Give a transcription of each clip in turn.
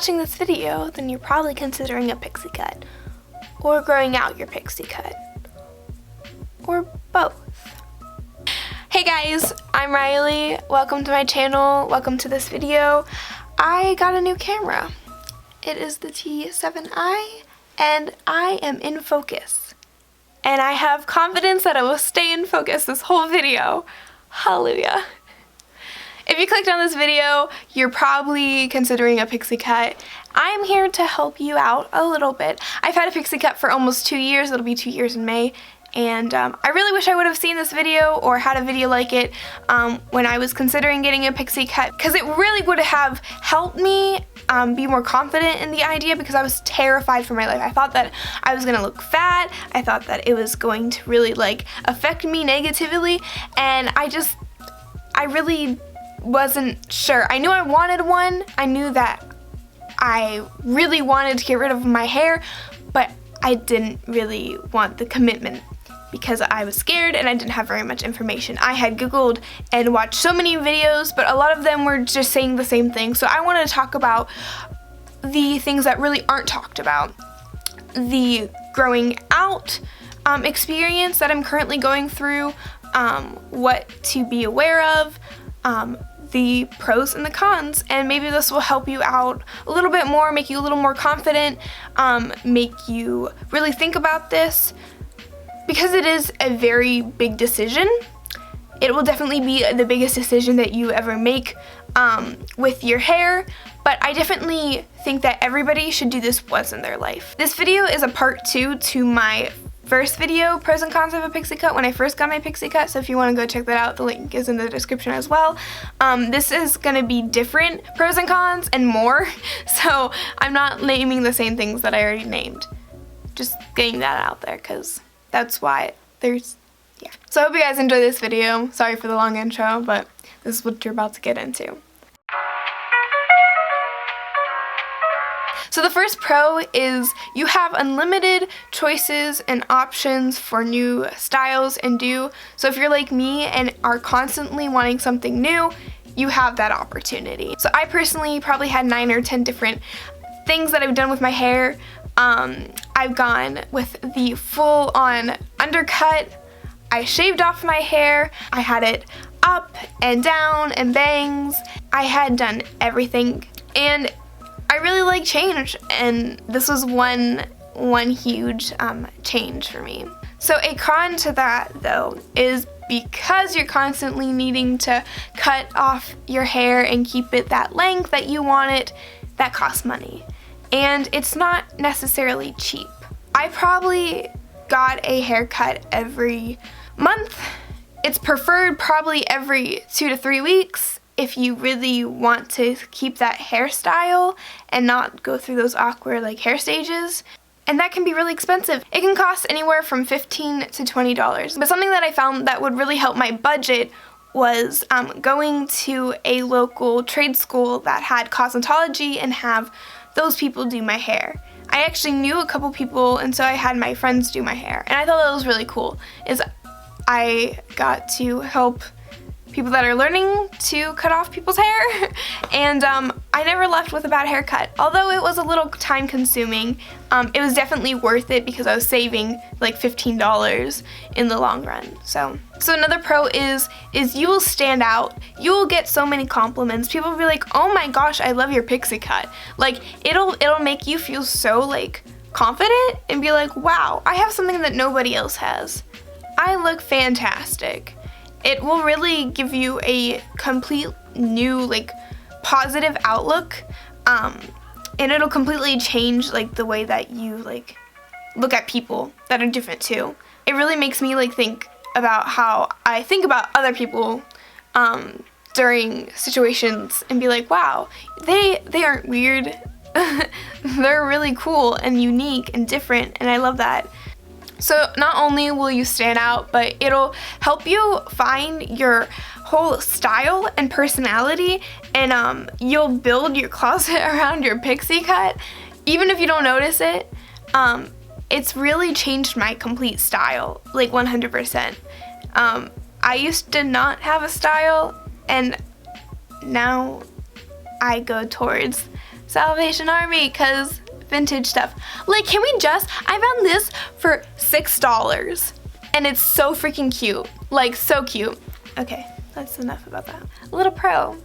watching this video, then you're probably considering a pixie cut, or growing out your pixie cut, or both. Hey guys, I'm Rylee. Welcome to my channel. Welcome to this video. I got a new camera. It is the T7i, and I am in focus. And I have confidence that I will stay in focus this whole video. Hallelujah. If you clicked on this video, you're probably considering a pixie cut. I'm here to help you out a little bit. I've had a pixie cut for almost 2 years. It'll be 2 years in May. And I really wish I would have seen this video or had a video like it when I was considering getting a pixie cut, because it really would have helped me be more confident in the idea, because I was terrified for my life. I thought that I was going to look fat. I thought that it was going to really affect me negatively, and I really wasn't sure. I knew I wanted one. I knew that I really wanted to get rid of my hair, but I didn't really want the commitment because I was scared and I didn't have very much information. I had Googled and watched so many videos, but a lot of them were just saying the same thing. So I want to talk about the things that really aren't talked about. The growing out experience that I'm currently going through, what to be aware of, the pros and the cons, and maybe this will help you out a little bit more, make you a little more confident, make you really think about this, because it is a very big decision. It will definitely be the biggest decision that you ever make with your hair, but I definitely think that everybody should do this once in their life. This video is a part 2 to my first video, pros and cons of a pixie cut, when I first got my pixie cut, so if you want to go check that out, the link is in the description as well. This is going to be different pros and cons and more, so I'm not naming the same things that I already named. Just getting that out there, because that's why yeah. So I hope you guys enjoy this video. Sorry for the long intro, but this is what you're about to get into. So the first pro is you have unlimited choices and options for new styles and do. So if you're like me and are constantly wanting something new, you have that opportunity. So I personally probably had 9 or 10 different things that I've done with my hair. I've gone with the full-on undercut. I shaved off my hair. I had it up and down and bangs. I had done everything, and I really like change, and this was one huge change for me. So a con to that, though, is because you're constantly needing to cut off your hair and keep it that length that you want it, that costs money. And it's not necessarily cheap. I probably got a haircut every month. It's preferred probably every 2 to 3 weeks if you really want to keep that hairstyle and not go through those awkward hair stages. And that can be really expensive. It can cost anywhere from $15 to $20. But something that I found that would really help my budget was going to a local trade school that had cosmetology and have those people do my hair. I actually knew a couple people, and so I had my friends do my hair, and I thought that was really cool. I got to help people that are learning to cut off people's hair, and I never left with a bad haircut. Although it was a little time consuming, it was definitely worth it because I was saving $15 in the long run. So another pro is you will stand out. You will get so many compliments. People will be like, "Oh my gosh, I love your pixie cut." It'll make you feel so confident and be like, "Wow, I have something that nobody else has. I look fantastic." It will really give you a complete new positive outlook, and it'll completely change the way that you look at people that are different too. It really makes me think about how I think about other people during situations and be like, wow, they aren't weird. They're really cool and unique and different, and I love that. So not only will you stand out, but it'll help you find your whole style and personality, and you'll build your closet around your pixie cut. Even if you don't notice it, it's really changed my complete style, 100%. I used to not have a style, and now I go towards Salvation Army, because vintage stuff. Like, can we just, I found this for $6 and it's so freaking cute. Like, so cute. Okay, that's enough about that. A little pro.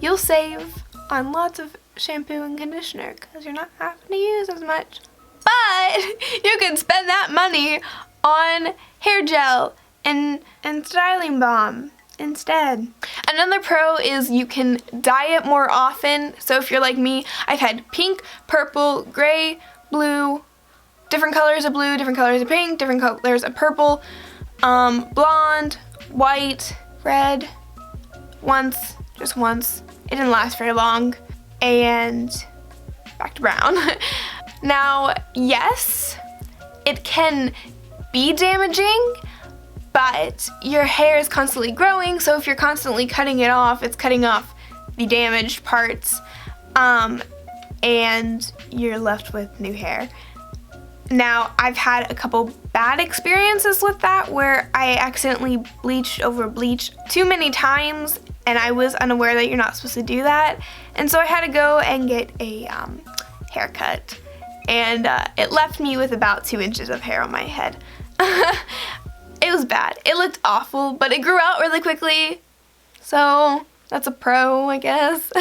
You'll save on lots of shampoo and conditioner because you're not having to use as much. But you can spend that money on hair gel and styling balm instead. Another pro is you can dye it more often. So if you're like me, I've had pink, purple, gray, blue, different colors of blue, different colors of pink, different colors of purple, blonde, white, red, just once. It didn't last very long, and back to brown. Now, yes, it can be damaging, but your hair is constantly growing, so if you're constantly cutting it off, it's cutting off the damaged parts, and you're left with new hair. Now, I've had a couple bad experiences with that where I accidentally bleached over bleach too many times, and I was unaware that you're not supposed to do that, and so I had to go and get a haircut, and it left me with about 2 inches of hair on my head. It was bad. It looked awful, but it grew out really quickly, so that's a pro, I guess.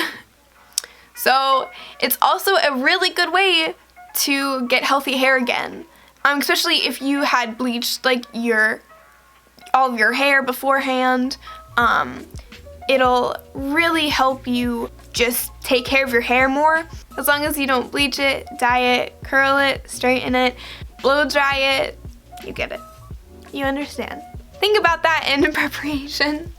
So it's also a really good way to get healthy hair again, especially if you had bleached like all of your hair beforehand. It'll really help you just take care of your hair more, as long as you don't bleach it, dye it, curl it, straighten it, blow dry it. You get it. You understand. Think about that in preparation.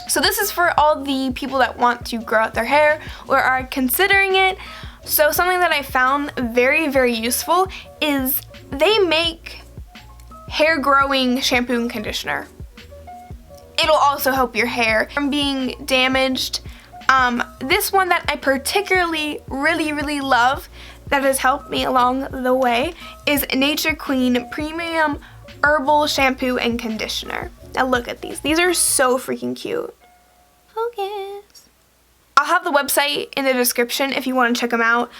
So this is for all the people that want to grow out their hair or are considering it. So something that I found very, very useful is they make hair growing shampoo and conditioner. It'll also help your hair from being damaged. This one that I particularly really love that has helped me along the way is Nature Queen Premium Herbal Shampoo and Conditioner. Now look at these. These are so freaking cute. Focus. I'll have the website in the description if you want to check them out,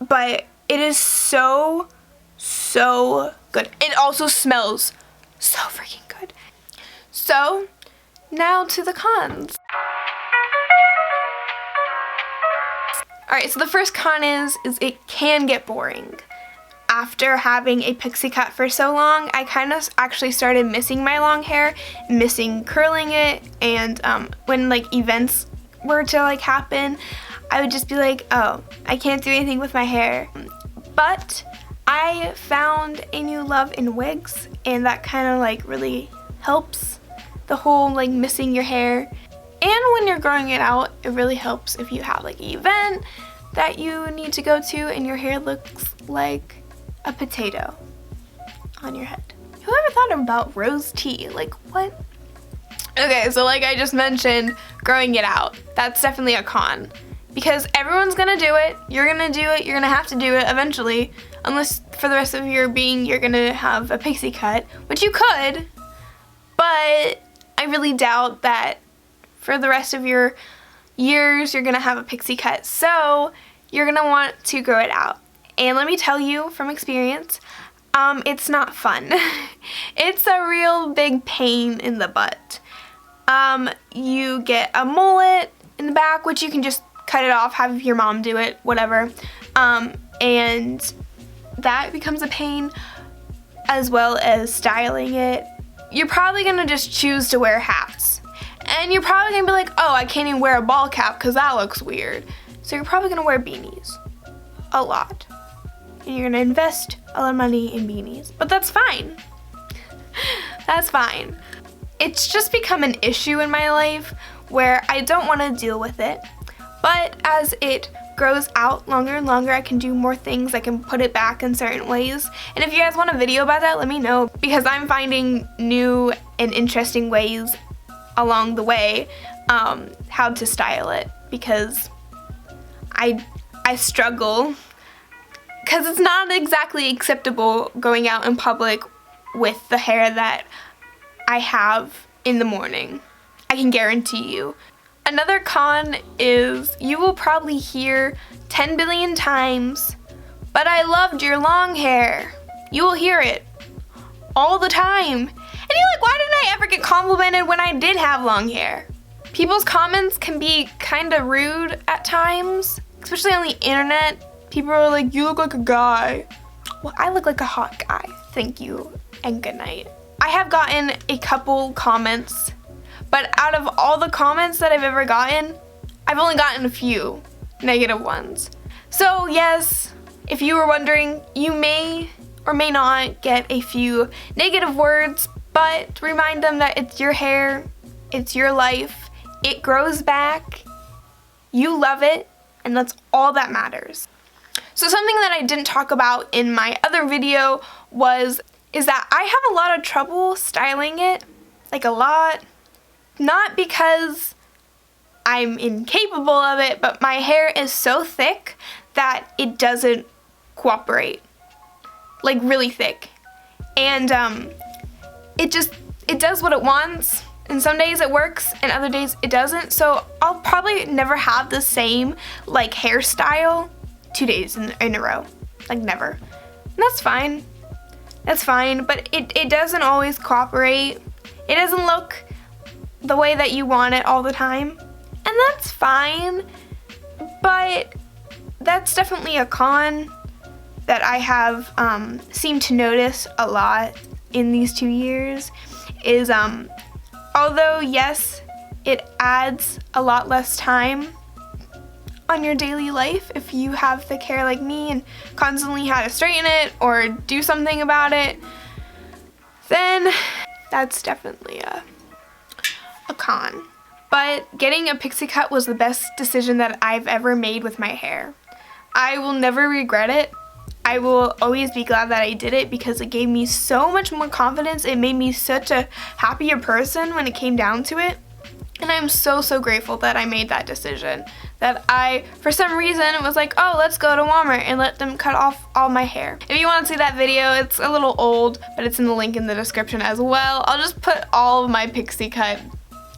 but it is so good. It also smells so freaking good. So now to the cons. Alright, so the first con is it can get boring. After having a pixie cut for so long, I kind of actually started missing my long hair, missing curling it, and when like events were to like happen, I would just be like, oh, I can't do anything with my hair. But I found a new love in wigs, and that kind of like really helps the whole like missing your hair. And when you're growing it out, it really helps if you have like an event that you need to go to and your hair looks like a potato on your head. Whoever thought about rose tea? Like, what? Okay, so like I just mentioned, growing it out. That's definitely a con. Because everyone's gonna do it, you're gonna do it, you're gonna have to do it eventually. Unless for the rest of your being you're gonna have a pixie cut, which you could, but I really doubt that for the rest of your years you're gonna have a pixie cut. So you're gonna want to grow it out. And let me tell you from experience, it's not fun. It's a real big pain in the butt. You get a mullet in the back, which you can just cut it off, have your mom do it, whatever. And that becomes a pain, as well as styling it. You're probably gonna just choose to wear hats. And you're probably gonna be like, oh, I can't even wear a ball cap because that looks weird. So you're probably gonna wear beanies. A lot. And you're gonna invest a lot of money in beanies. But that's fine. That's fine. It's just become an issue in my life where I don't want to deal with it. But as it grows out longer and longer, I can do more things. I can put it back in certain ways. And if you guys want a video about that, let me know, because I'm finding new and interesting ways along the way how to style it, because I struggle, because it's not exactly acceptable going out in public with the hair that I have in the morning. I can guarantee you. Another con is you will probably hear 10 billion times, "But I loved your long hair." You will hear it all the time. And you're like, why didn't I ever get complimented when I did have long hair? People's comments can be kind of rude at times, especially on the internet. People are like, "You look like a guy." Well, I look like a hot guy. Thank you and good night. I have gotten a couple comments, but out of all the comments that I've ever gotten, I've only gotten a few negative ones. So yes, if you were wondering, you may or may not get a few negative words, but remind them that it's your hair, it's your life, it grows back, you love it, and that's all that matters. So something that I didn't talk about in my other video is that I have a lot of trouble styling it, like a lot. Not because I'm incapable of it, but my hair is so thick that it doesn't cooperate. Like really thick. And it does what it wants, and some days it works and other days it doesn't. So I'll probably never have the same like hairstyle 2 days in a row. Like never. And that's fine. That's fine, but it doesn't always cooperate. It doesn't look the way that you want it all the time, and that's fine, but that's definitely a con that I have seemed to notice a lot in these 2 years is although yes, it adds a lot less time on your daily life if you have thick hair like me and constantly had to straighten it or do something about it, then that's definitely a con. But getting a pixie cut was the best decision that I've ever made with my hair. I will never regret it. I will always be glad that I did it because it gave me so much more confidence. It made me such a happier person when it came down to it. And I'm so grateful that I made that decision. That I, for some reason, was like, oh, let's go to Walmart and let them cut off all my hair. If you want to see that video, it's a little old, but it's in the link in the description as well. I'll just put all of my pixie cut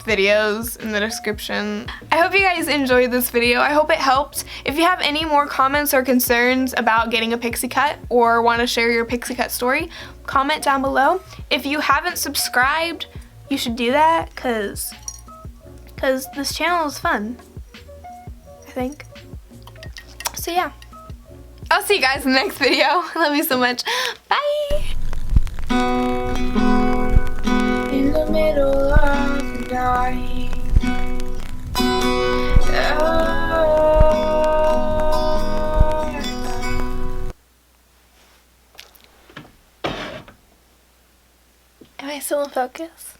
videos in the description. I hope you guys enjoyed this video. I hope it helped. If you have any more comments or concerns about getting a pixie cut or want to share your pixie cut story, comment down below. If you haven't subscribed, you should do that because this channel is fun, I think. So yeah, I'll see you guys in the next video. I love you so much. Bye! In the middle of the night, am I still in focus?